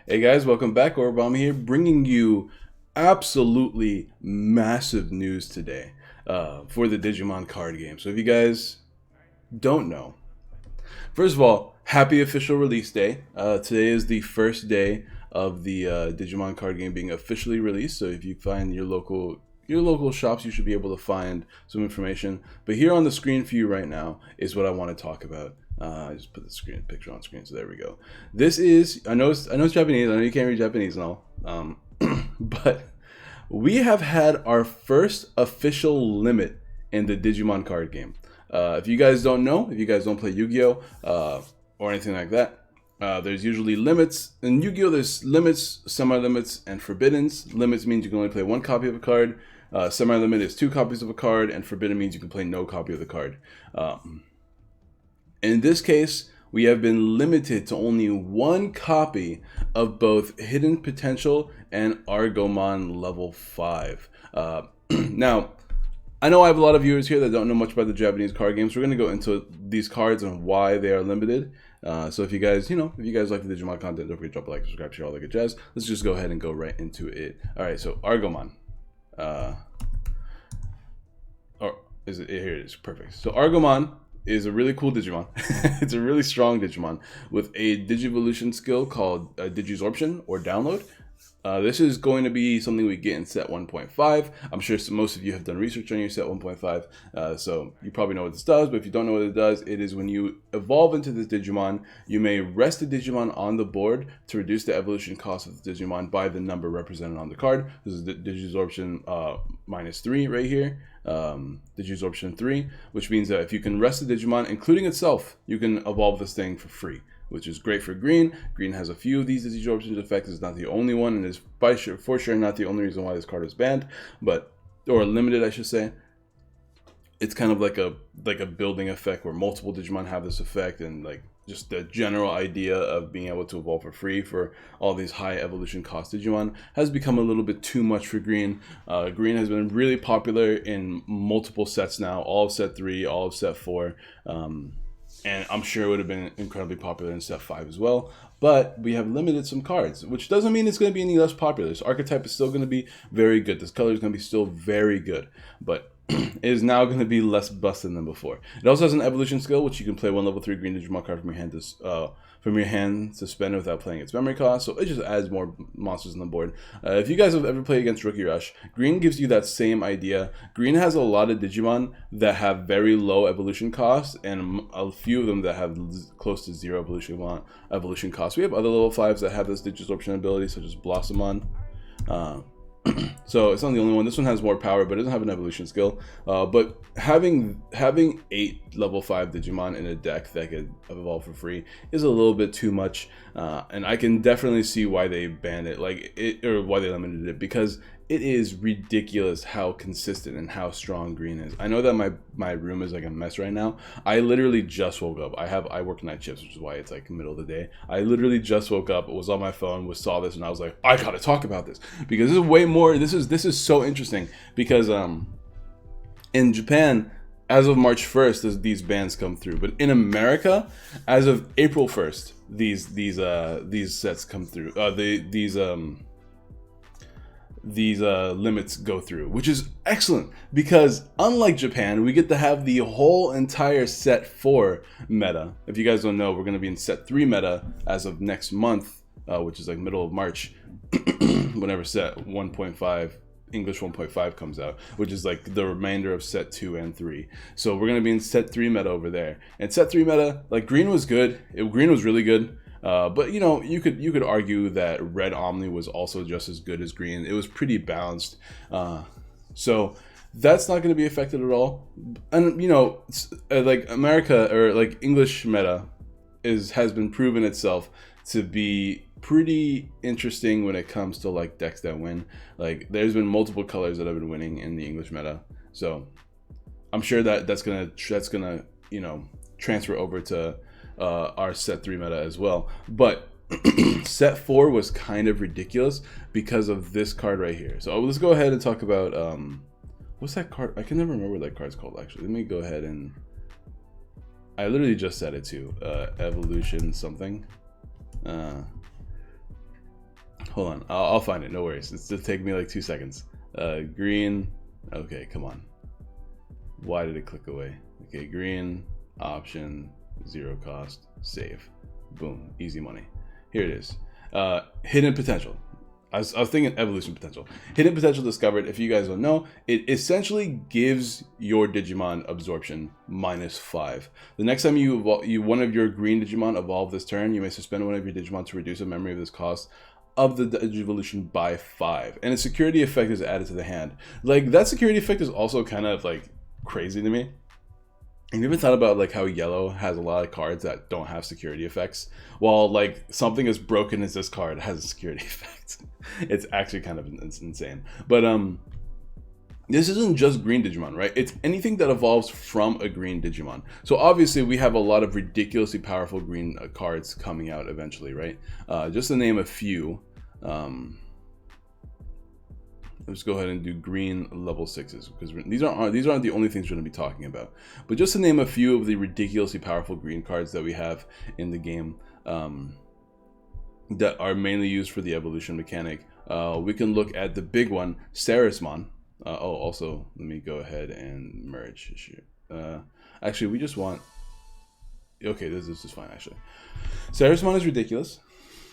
Hey guys, welcome back. Obama here, bringing you absolutely massive news today for the Digimon card game. So if you guys don't know, first of all, happy official release day. Today is the first day of the Digimon card game being officially released. So if you find your local shops, you should be able to find some information. But here on the screen for you right now is what I want to talk about. I just put the picture on screen, so there we go. This is I know it's Japanese. I know you can't read Japanese and all, but we have had our first official limit in the Digimon card game. If you guys don't know, if you guys don't play Yu-Gi-Oh or anything like that, there's usually limits. In Yu-Gi-Oh, there's limits, semi-limits, and forbiddens. Limits means you can only play one copy of a card. Semi-limit is 2 copies of a card, and forbidden means you can play no copy of the card. In this case, we have been limited to only 1 copy of both Hidden Potential and Argomon level 5. Now, I know I have a lot of viewers here that don't know much about the Japanese card games. We're going to go into these cards and why they are limited. So if you guys, like the Digimon content, don't forget to drop a like, subscribe, share all that good jazz. Let's just go ahead and go right into it. All right, so Argomon. Here it is, perfect. So Argomon is a really cool Digimon. It's a really strong Digimon with a Digivolution skill called Digisorption or Download. This is going to be something we get in set 1.5. I'm sure most of you have done research on your set 1.5, so you probably know what this does, but if you don't know what it does, it is when you evolve into this Digimon, you may rest a Digimon on the board to reduce the evolution cost of the Digimon by the number represented on the card. This is the Digisorption -3 right here. Digisorption 3, which means that if you can rest the Digimon, including itself, you can evolve this thing for free, which is great for green. Green has a few of these Digisorption effects. It's not the only one, and is for sure not the only reason why this card is banned, or limited, I should say. It's kind of like a building effect where multiple Digimon have this effect, and like just the general idea of being able to evolve for free for all these high evolution cost Digimon has become a little bit too much for green. Green has been really popular in multiple sets now, all of set 3, all of set 4. And I'm sure it would have been incredibly popular in set 5 as well. But we have limited some cards, which doesn't mean it's going to be any less popular. This archetype is still going to be very good. This color is going to be still very good. But it is now going to be less busted than before. It also has an evolution skill, which you can play 1 level 3 green Digimon card from your hand to spend it without playing its memory cost. So it just adds more monsters on the board. If you guys have ever played against Rookie Rush, green gives you that same idea. Green has a lot of Digimon that have very low evolution costs, and a few of them that have close to 0 evolution costs. We have other level 5s that have this Digisorption ability, such as Blossomon. So it's not the only one. This one has more power, but it doesn't have an evolution skill. But having 8 level 5 Digimon in a deck that could evolve for free is a little bit too much, and I can definitely see why they banned it, or why they limited it, because it is ridiculous how consistent and how strong green is. I know that my room is like a mess right now. I literally just woke up. I work night shifts, which is why it's like middle of the day. I literally just woke up, was on my phone, saw this, and I was like, I gotta talk about this, because this is way more. This is so interesting, because in Japan, as of March 1st, these bans come through, but in America, as of April 1st, these sets come through. These limits go through, which is excellent, because unlike Japan, we get to have the whole entire set 4 meta. If you guys don't know, we're going to be in set 3 meta as of next month, which is like middle of March, whenever set 1.5 English 1.5 comes out, which is like the remainder of set 2 and 3. So we're going to be in set 3 meta over there. And set 3 meta, like green was good. Green was really good. But you could argue that Red Omni was also just as good as green. It was pretty balanced. So that's not going to be affected at all. And like America, or like English meta has been proven itself to be pretty interesting when it comes to like decks that win. Like there's been multiple colors that have been winning in the English meta. So I'm sure that's gonna transfer over to our set 3 meta as well. But set 4 was kind of ridiculous because of this card right here. So let's go ahead and talk about what's that card? I can never remember what that card's called, actually. Let me go ahead and I literally just said it too. Evolution something. hold on. I'll find it. No worries. It's just take me like 2 seconds. Green. Okay, come on. Why did it click away? Okay, green, option, 0 cost, save. Boom, easy money. Here it is. Hidden potential. I was thinking evolution potential. Hidden potential discovered. If you guys don't know, it essentially gives your Digimon absorption -5. The next time one of your green Digimon evolve this turn, you may suspend one of your Digimon to reduce a memory of this cost of the Digivolution by 5. And a security effect is added to the hand. Like, that security effect is also kind of like crazy to me. And you ever thought about like how yellow has a lot of cards that don't have security effects? While like something as broken as this card has a security effect. It's actually kind of insane. But this isn't just green Digimon, right? It's anything that evolves from a green Digimon. So obviously we have a lot of ridiculously powerful green cards coming out eventually, right? Just to name a few. Let's go ahead and do green level 6s, because these aren't the only things we're going to be talking about. But just to name a few of the ridiculously powerful green cards that we have in the game that are mainly used for the evolution mechanic, we can look at the big one, Sarismon. Also, let me go ahead and merge. Actually, we just want... Okay, this is fine, actually. Sarismon is ridiculous.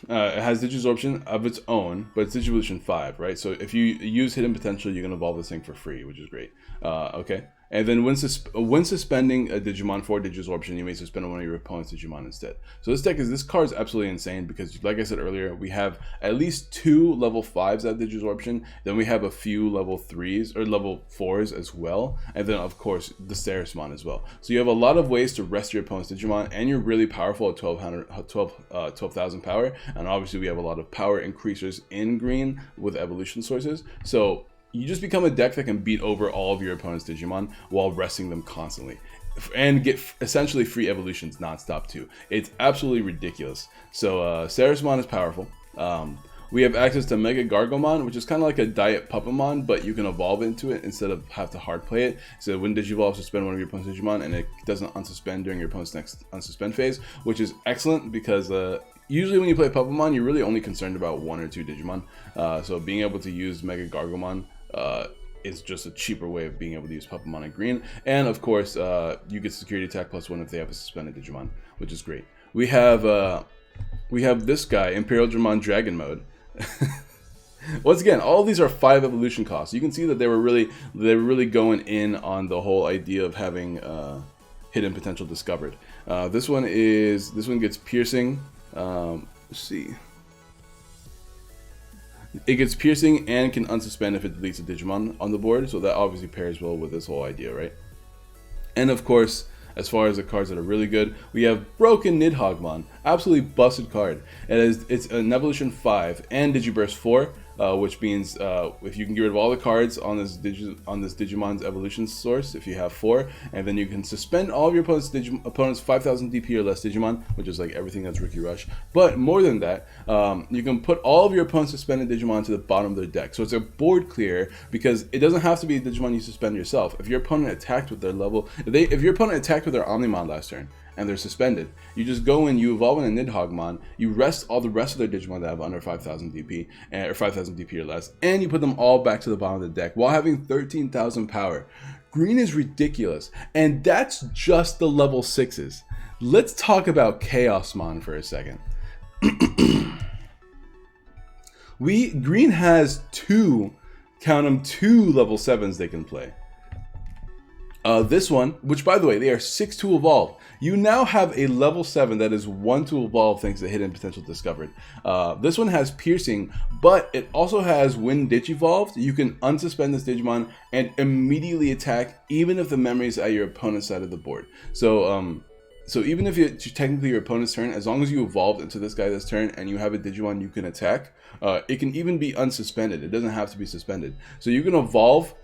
It has Digisorption of its own, but it's Digivolution 5, right? So if you use Hidden Potential, you can evolve this thing for free, which is great. Okay. And then when suspending a Digimon for Digisorption, you may suspend one of your opponent's Digimon instead. So this card is absolutely insane because, like I said earlier, we have at least 2 level 5s that have Digisorption. Then we have a few level 3s or level 4s as well. And then, of course, the Sarismon as well. So you have a lot of ways to rest your opponent's Digimon, and you're really powerful at 12,000 power. And obviously, we have a lot of power increasers in green with evolution sources. So you just become a deck that can beat over all of your opponent's Digimon while resting them constantly. And get essentially free evolutions nonstop too. It's absolutely ridiculous. So Sarismon is powerful. We have access to Mega Gargomon, which is kind of like a Diet Puppamon, but you can evolve into it instead of have to hard play it. So when Digivolve, suspend one of your opponent's Digimon, and it doesn't unsuspend during your opponent's next unsuspend phase, which is excellent because usually when you play Puppamon, you're really only concerned about 1 or 2 Digimon. So being able to use Mega Gargomon is just a cheaper way of being able to use Puppamon in green. And of course, you get security attack +1 if they have a suspended Digimon, which is great. We have this guy, Imperial Dramon Dragon Mode. Once again, all of these are 5 evolution costs. You can see that they were really going in on the whole idea of having hidden potential discovered. This one gets piercing. Let's see. It gets piercing and can unsuspend if it deletes a Digimon on the board, so that obviously pairs well with this whole idea, right? And of course, as far as the cards that are really good, we have Broken Nidhoggmon, absolutely busted card. It's an Evolution 5 and Digiburst 4, which means if you can get rid of all the cards on this Digimon's evolution source, if you have 4, and then you can suspend all of your opponent's 5,000 DP or less Digimon, which is like everything that's Rookie Rush. But more than that, you can put all of your opponent's suspended Digimon to the bottom of their deck. So it's a board clear because it doesn't have to be a Digimon you suspend yourself. If your opponent attacked with their level, if your opponent attacked with their Omnimon last turn, and they're suspended, you just go in, you evolve in a Nidhoggmon, you rest all the rest of their Digimon that have under 5,000 DP, or 5,000 DP or less, and you put them all back to the bottom of the deck while having 13,000 power. Green is ridiculous, and that's just the level 6s. Let's talk about Chaosmon for a second. Green has 2 level 7s they can play. This one, which by the way, they are 6 to evolve. You now have a level 7 that is 1 to evolve thanks to hidden potential discovered. This one has piercing, but it also has when Digivolved, you can unsuspend this Digimon and immediately attack even if the memory is at your opponent's side of the board. So even if it's technically your opponent's turn, as long as you evolved into this guy this turn and you have a Digimon you can attack, it can even be unsuspended. It doesn't have to be suspended. So you can evolve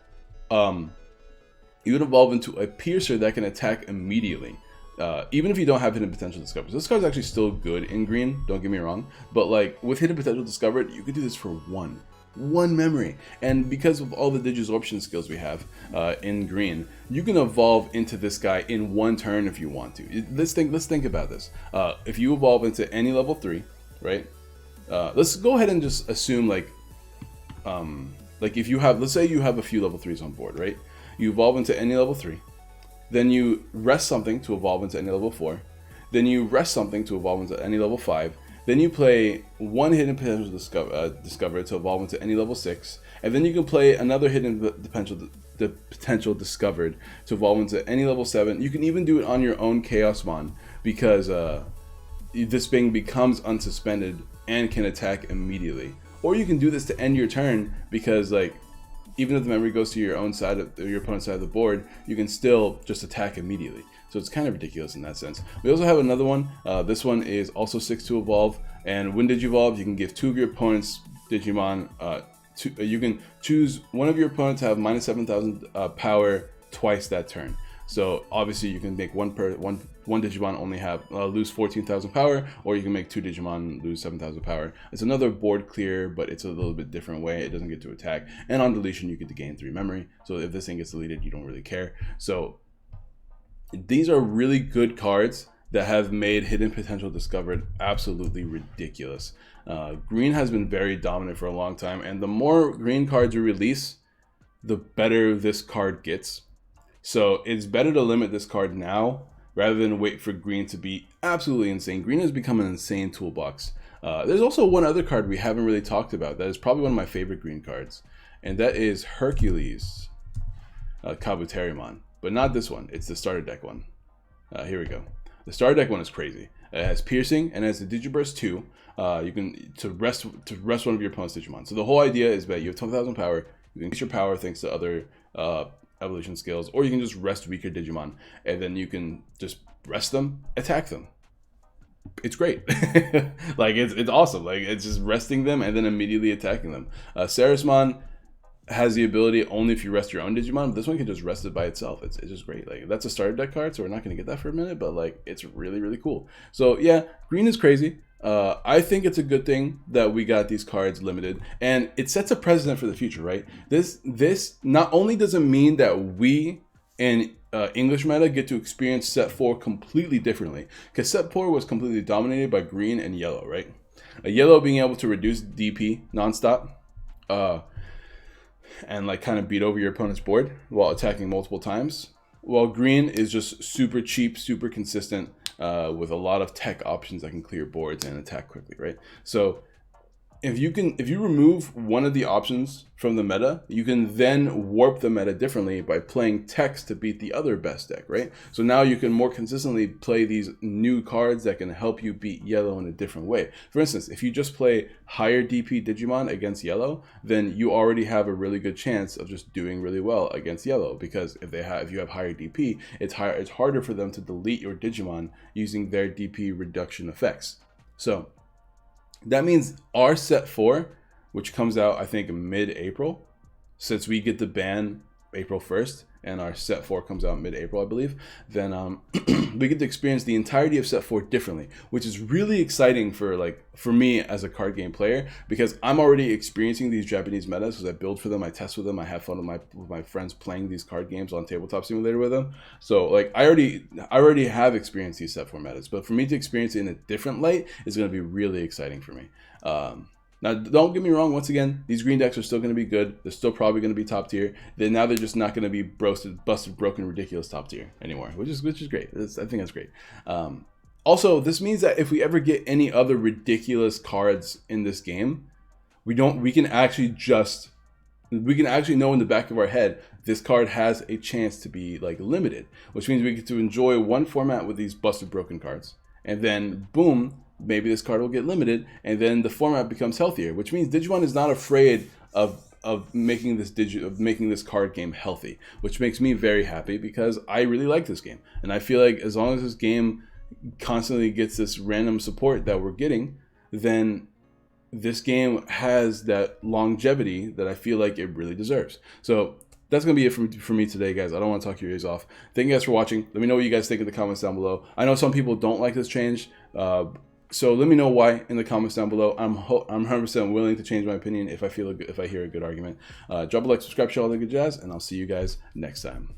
into a piercer that can attack immediately, even if you don't have hidden potential discovered. So this card's actually still good in green, don't get me wrong, but like with hidden potential discovered, you could do this for one memory. And because of all the Digisorption skills we have in green, you can evolve into this guy in 1 turn if you want to. Let's think about this. If you evolve into any level 3, right? let's go ahead and just assume like if you have, let's say you have a few level 3s on board, right? You evolve into any level 3, then you rest something to evolve into any level 4, then you rest something to evolve into any level 5, then you play one hidden potential discovered to evolve into any level 6, and then you can play another hidden potential discovered to evolve into any level 7. You can even do it on your own Chaosmon, because this thing becomes unsuspended and can attack immediately. Or you can do this to end your turn, because like even if the memory goes to your own side of your opponent's side of the board, you can still just attack immediately. So it's kind of ridiculous in that sense. We also have another one. This one is also 6 to evolve, and when Digivolve, you can give 2 of your opponent's Digimon. You can choose one of your opponents to have minus 7,000 power twice that turn. So obviously you can make one Digimon only have lose 14,000 power, or you can make 2 Digimon lose 7,000 power. It's another board clear, but it's a little bit different way. It doesn't get to attack, and on deletion you get to gain 3 memory. So if this thing gets deleted, you don't really care. So these are really good cards that have made hidden potential discovered absolutely ridiculous. Green has been very dominant for a long time, and the more green cards you release, the better this card gets. So it's better to limit this card now rather than wait for green to be absolutely insane. Green has become an insane toolbox. There's also one other card we haven't really talked about that is probably one of my favorite green cards, and that is Hercules Kabuterimon. But not this one, it's the starter deck one. Here we go. The starter deck one is crazy. It has piercing and it has the Digiburst 2. You can rest one of your opponent's Digimon. So the whole idea is that you have 12,000 power. You can increase your power thanks to other evolution skills, or you can just rest weaker Digimon, and then you can just rest them, attack them. It's great. Like it's awesome. Like it's just resting them and then immediately attacking them. Sarismon has the ability only if you rest your own Digimon, but this one can just rest it by itself. It's just great. Like that's a starter deck card, so we're not going to get that for a minute, but like it's really, really cool. So yeah, green is crazy. I think it's a good thing that we got these cards limited, and it sets a precedent for the future, right? This not only does it mean that we in English meta get to experience set 4 completely differently, because set 4 was completely dominated by green and yellow, right? Yellow being able to reduce DP nonstop, and like kind of beat over your opponent's board while attacking multiple times, while green is just super cheap, super consistent, with a lot of tech options that can clear boards and attack quickly, right? So if you remove one of the options from the meta, you can then warp the meta differently by playing techs to beat the other best deck, right? So now you can more consistently play these new cards that can help you beat yellow in a different way. For instance, if you just play higher DP Digimon against yellow, then you already have a really good chance of just doing really well against yellow, because if you have higher DP, it's harder for them to delete your Digimon using their DP reduction effects. So that means our set 4, which comes out I think mid-April, since we get the ban April 1st and our set 4 comes out mid-April, I believe, then we get to experience the entirety of set 4 differently, which is really exciting for me as a card game player, because I'm already experiencing these Japanese metas because I build for them, I test with them, I have fun with my friends playing these card games on Tabletop Simulator with them. So like I already have experienced these set 4 metas, but for me to experience it in a different light is going to be really exciting for me. Now, don't get me wrong, once again, these green decks are still going to be good. They're still probably going to be top tier. Now they're just not going to be busted, broken, ridiculous top tier anymore, which is great. I think that's great. Also, this means that if we ever get any other ridiculous cards in this game, we can actually know in the back of our head this card has a chance to be like limited, which means we get to enjoy one format with these busted, broken cards, and then boom, maybe this card will get limited, and then the format becomes healthier, which means Digimon is not afraid of making this card game healthy, which makes me very happy because I really like this game, and I feel like as long as this game constantly gets this random support that we're getting, then this game has that longevity that I feel like it really deserves. So that's going to be it for me today, guys. I don't want to talk your ears off. Thank you guys for watching. Let me know what you guys think in the comments down below. I know some people don't like this change, so let me know why in the comments down below. I'm 100% willing to change my opinion if I hear a good argument. Drop a like, subscribe, share all the good jazz, and I'll see you guys next time.